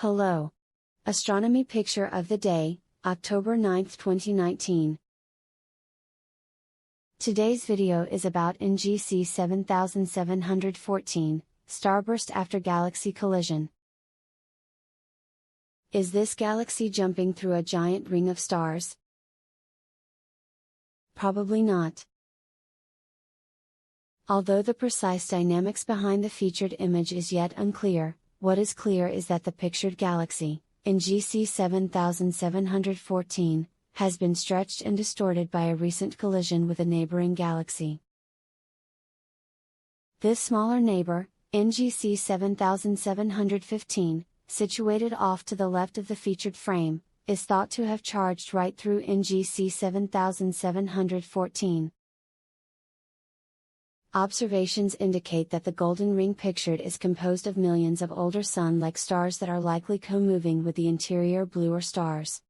Hello. Astronomy picture of the day, October 9, 2019. Today's video is about NGC 7714, Starburst after galaxy collision. Is this galaxy jumping through a giant ring of stars? Probably not. Although the precise dynamics behind the featured image is yet unclear, what is clear is that the pictured galaxy, NGC 7714, has been stretched and distorted by a recent collision with a neighboring galaxy. This smaller neighbor, NGC 7715, situated off to the left of the featured frame, is thought to have charged right through NGC 7714. Observations indicate that the golden ring pictured is composed of millions of older Sun-like stars that are likely co-moving with the interior bluer stars.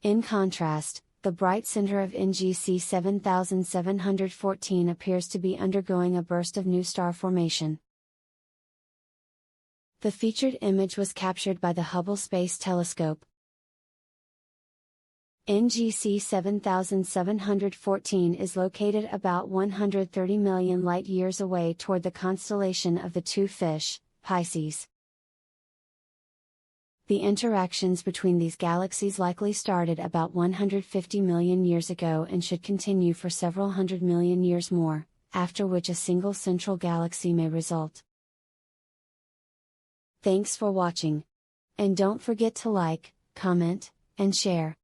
In contrast, the bright center of NGC 7714 appears to be undergoing a burst of new star formation. The featured image was captured by the Hubble Space Telescope. NGC 7714 is located about 130 million light-years away toward the constellation of the two fish, Pisces. The interactions between these galaxies likely started about 150 million years ago and should continue for several hundred million years more, after which a single central galaxy may result. Thanks for watching. And don't forget to like, comment, and share.